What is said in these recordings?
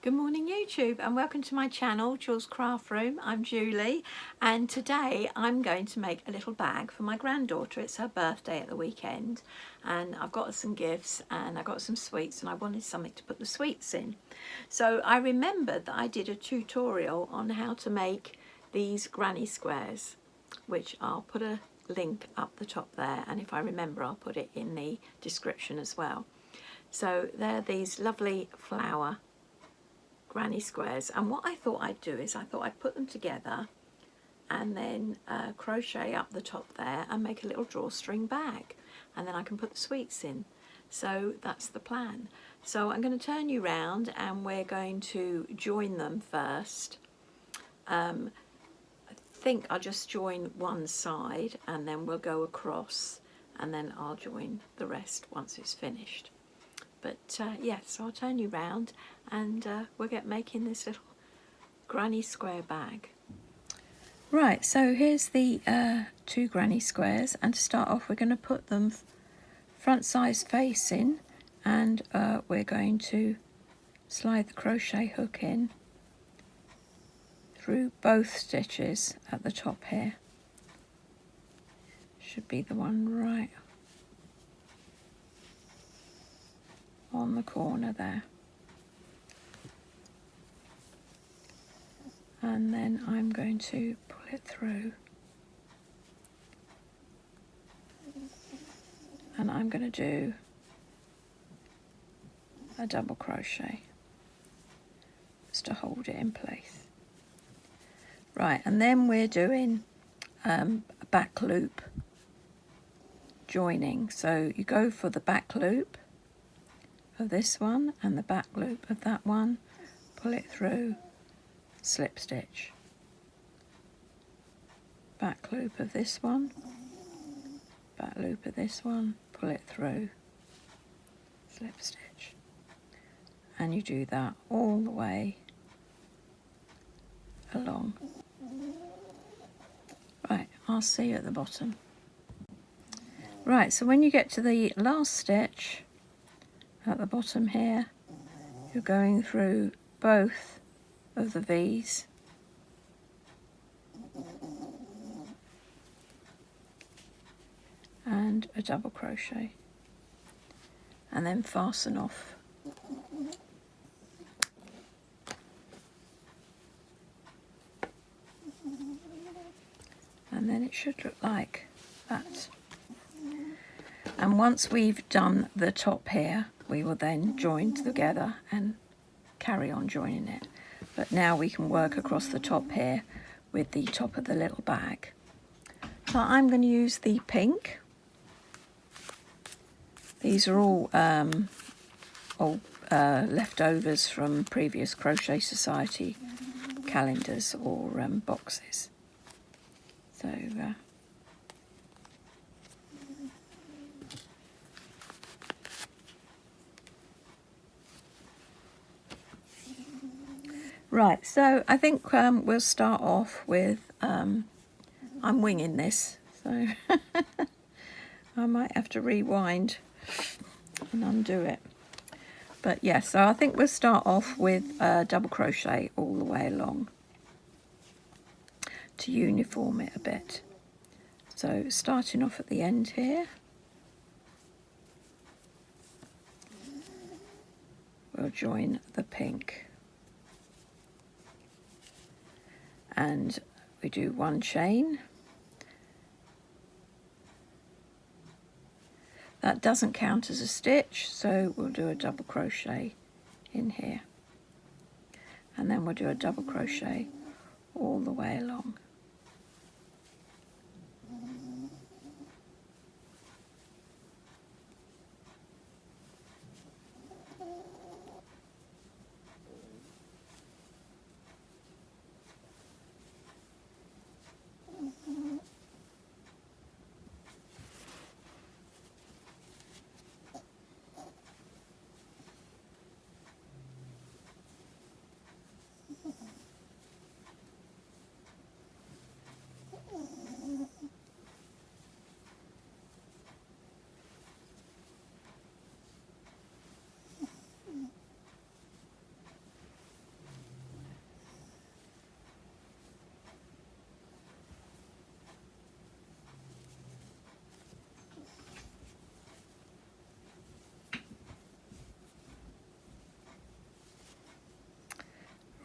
Good morning YouTube and welcome to my channel, Jules Craft Room. I'm Julie and today I'm going to make a little bag for my granddaughter. It's her birthday at the weekend and I've got her some gifts and I got some sweets and I wanted something to put the sweets in. So I remembered that I did a tutorial on how to make these granny squares, which I'll put a link up the top there, and if I remember I'll put it in the description as well. So they're these lovely flower granny squares, and what I thought I'd do is I thought I'd put them together and then crochet up the top there and make a little drawstring bag, and then I can put the sweets in. So that's the plan. So I'm going to turn you round and we're going to join them first. I think I'll just join one side and then we'll go across and then I'll join the rest once it's finished. But yes, so I'll turn you round and we'll get making this little granny square bag. Right, so here's the two granny squares, and to start off we're going to put them front size facing, and we're going to slide the crochet hook in through both stitches at the top here. Should be the one right on the corner there. And then I'm going to pull it through and I'm going to do a double crochet just to hold it in place. Right, and then we're doing a back loop joining. So you go for the back loop of this one and the back loop of that one, pull it through, slip stitch, back loop of this one, back loop of this one, pull it through, slip stitch, and you do that all the way along. Right, I'll see you at the bottom. Right, so when you get to the last stitch at the bottom here, you're going through both of the V's and a double crochet and then fasten off. And then it should look like that. And once we've done the top here, we will then join together and carry on joining it. But now we can work across the top here with the top of the little bag. So I'm going to use the pink. These are all leftovers from previous Crochet Society calendars or boxes. So right, so I think we'll start off with, I'm winging this, so I might have to rewind and undo it. But yes, so I think we'll start off with double crochet all the way along to uniform it a bit. So starting off at the end here, we'll join the pink. And we do one chain. That doesn't count as a stitch, so we'll do a double crochet in here. And then we'll do a double crochet all the way along.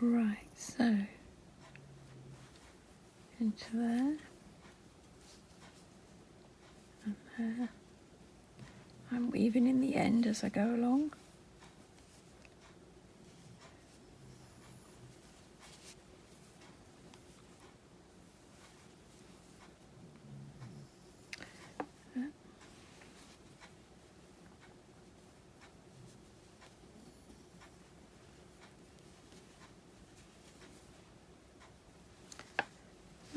Right, so into there and there. I'm weaving in the end as I go along.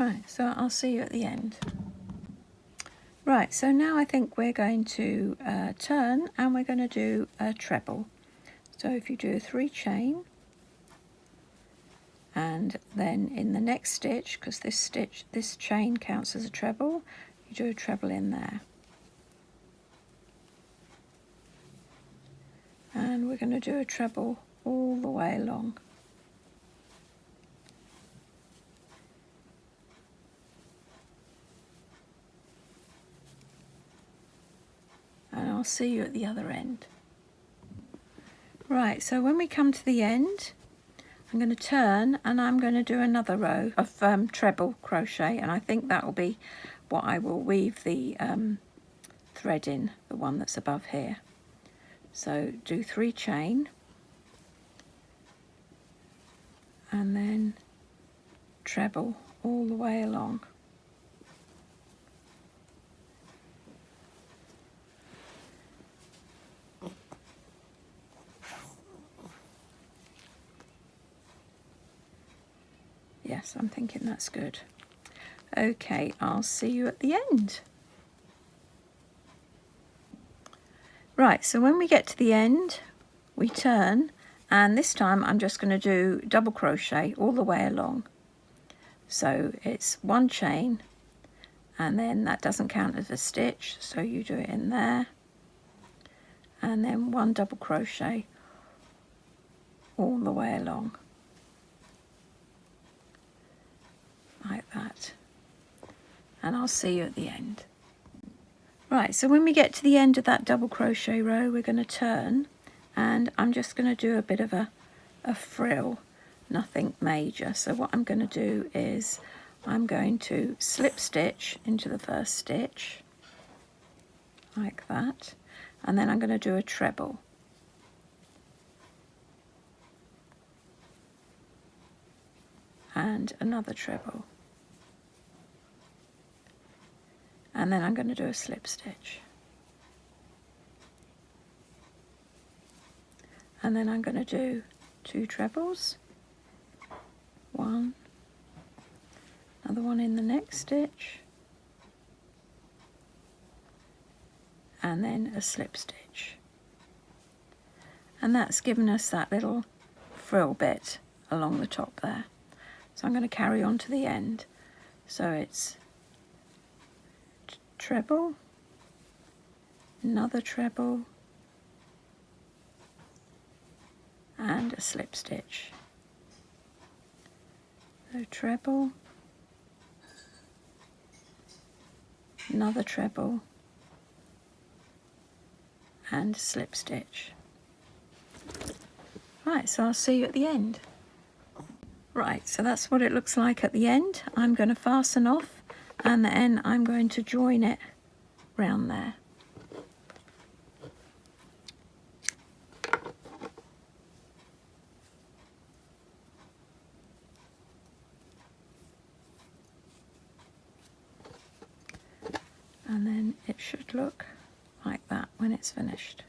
Right, so I'll see you at the end. Right, so now I think we're going to turn and we're going to do a treble. So if you do a 3 chain, and then in the next stitch, because this chain counts as a treble, you do a treble in there. And we're going to do a treble all the way along. And I'll see you at the other end. Right, so when we come to the end, I'm going to turn and I'm going to do another row of treble crochet, and I think that will be what I will weave the thread in, the one that's above here. So do 3 chain and then treble all the way along. Yes, I'm thinking that's good. Okay, I'll see you at the end. Right, so when we get to the end, we turn, and this time I'm just going to do double crochet all the way along. So it's 1 chain, and then that doesn't count as a stitch, so you do it in there, and then 1 double crochet all the way along. Like that. And I'll see you at the end. Right, so when we get to the end of that double crochet row, we're going to turn, and I'm just going to do a bit of a frill, nothing major. So what I'm going to do is I'm going to slip stitch into the first stitch, like that, and then I'm going to do a treble. And another treble. And then I'm going to do a slip stitch. And then I'm going to do 2 trebles. 1, another one in the next stitch, and then a slip stitch. And that's given us that little frill bit along the top there. So I'm going to carry on to the end. So it's treble, another treble, and a slip stitch. So treble, another treble, and a slip stitch. Right, so I'll see you at the end. Right, so that's what it looks like at the end. I'm going to fasten off, and then I'm going to join it round there. And then it should look like that when it's finished.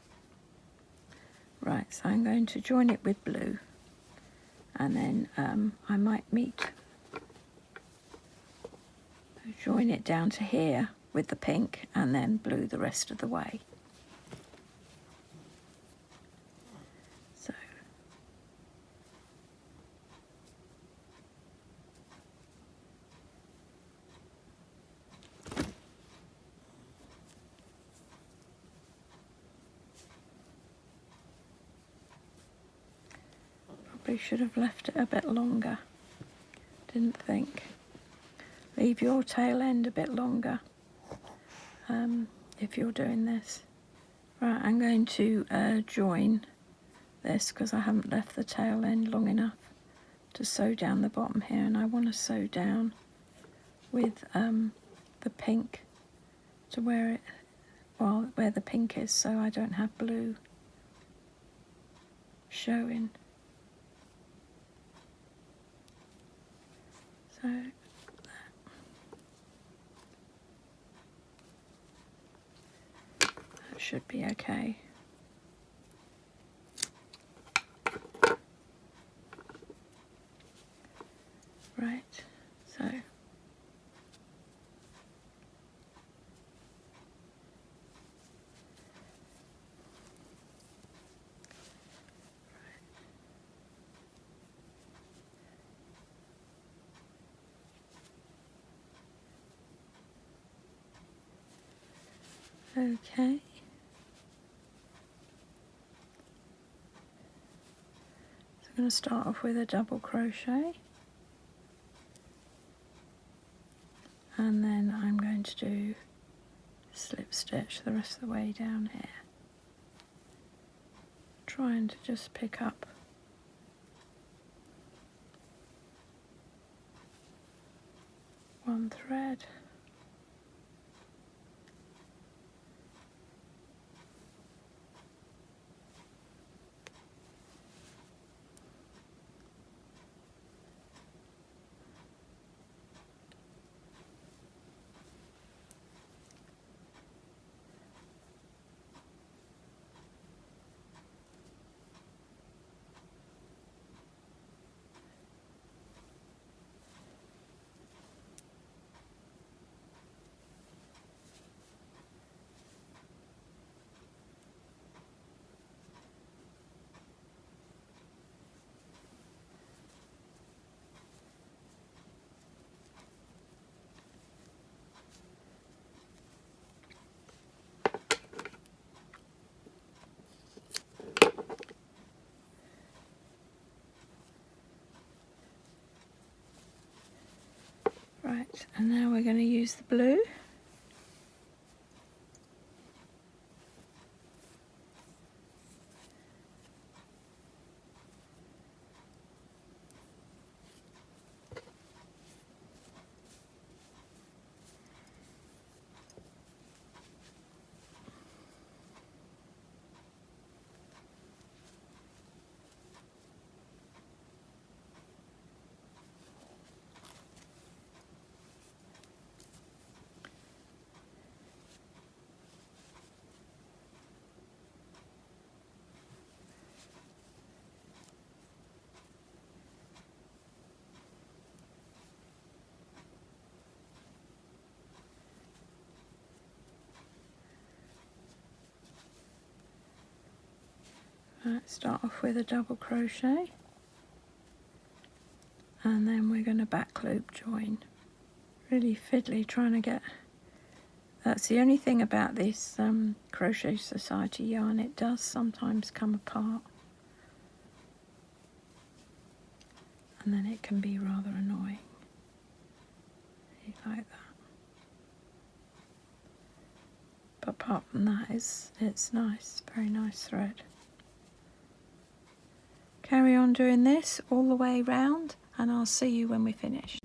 Right, so I'm going to join it with blue, and then I might join it down to here with the pink, and then blue the rest of the way. So probably should have left it a bit longer. Didn't think. Leave your tail end a bit longer if you're doing this. Right, I'm going to join this because I haven't left the tail end long enough. to sew down the bottom here, and I want to sew down with the pink to where it, well, where the pink is, so I don't have blue showing. So that should be okay. Right, so okay. So I'm going to start off with a double crochet, and then I'm going to do slip stitch the rest of the way down here, trying to just pick up one thread. Right, and now we're going to use the blue. Right, start off with a double crochet, and then we're going to back loop join. Really fiddly trying to get, that's the only thing about this Crochet Society yarn, it does sometimes come apart, and then it can be rather annoying. Like that. But apart from that, it's nice, very nice thread. Carry on doing this all the way round, and I'll see you when we finish.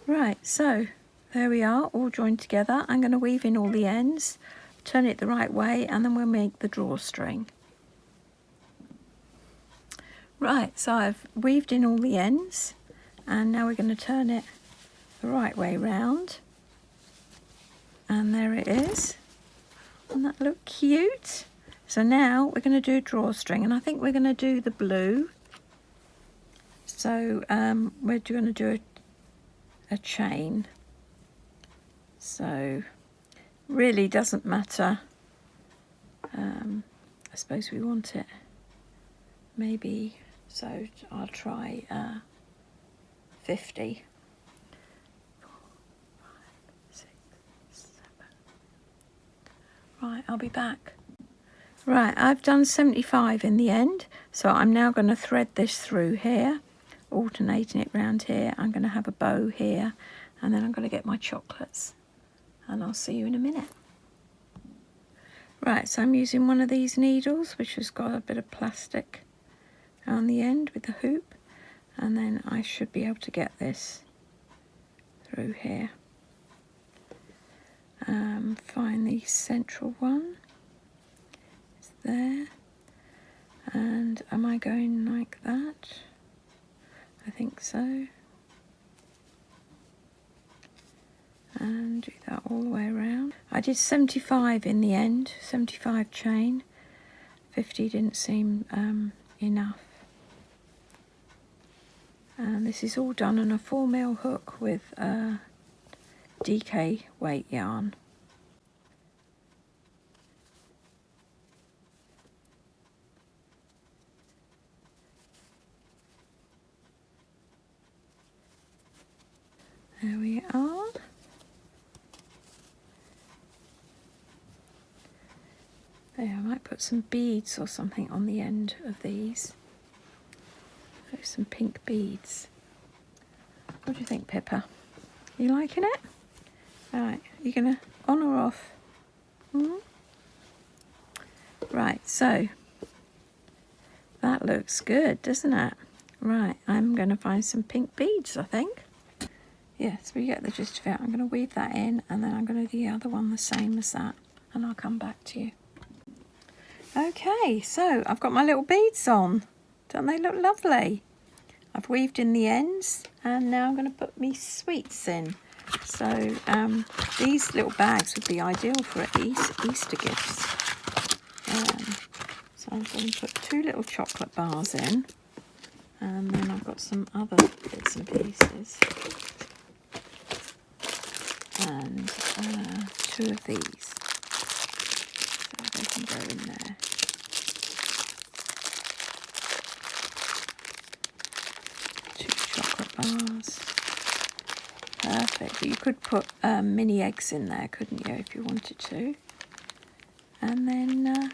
Right, so there we are, all joined together. I'm going to weave in all the ends, turn it the right way, and then we'll make the drawstring. Right, so I've weaved in all the ends, and now we're going to turn it the right way round. And there it is. Doesn't that look cute? So now we're going to do a drawstring, and I think we're going to do the blue. So we're going to do a chain. So really doesn't matter. I suppose we want it maybe, so I'll try 50. 4, 5, 6, 7. Right, I'll be back. Right, I've done 75 in the end, so I'm now going to thread this through here, alternating it round here. I'm going to have a bow here, and then I'm going to get my chocolates, and I'll see you in a minute. Right, so I'm using one of these needles, which has got a bit of plastic on the end with the hoop, and then I should be able to get this through here. Find the central one. It's there. And am I going like that? I think so. And do that all the way around. I did 75 in the end, 75 chain. 50 didn't seem enough. And this is all done on a 4mm hook with DK weight yarn. There we are. There, I might put some beads or something on the end of these. Oh, some pink beads. What do you think, Pippa? You liking it? Right, you gonna on or off? Right, so that looks good, doesn't it? Right, I'm gonna find some pink beads, I think. Yes, we get the gist of it. I'm going to weave that in, and then I'm going to do the other one the same as that, and I'll come back to you. Okay, so I've got my little beads on. Don't they look lovely? I've weaved in the ends, and now I'm going to put me sweets in. So these little bags would be ideal for Easter gifts. So I'm going to put 2 little chocolate bars in, and then I've got some other bits and pieces. And 2 of these, so they can go in there. Two chocolate bars, perfect. But you could put mini eggs in there, couldn't you, if you wanted to? And then there.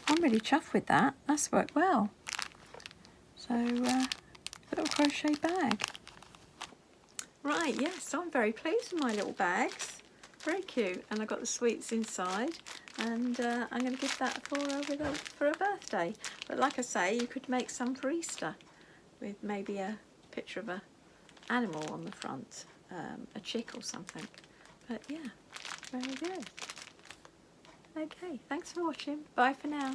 I'm really chuffed with that. That's worked well. So, little crochet bag. Right, yes, I'm very pleased with my little bags. Very cute. And I've got the sweets inside. And I'm going to give that for a birthday. But like I say, you could make some for Easter with maybe a picture of an animal on the front, a chick or something. But yeah, very good. Okay, thanks for watching. Bye for now.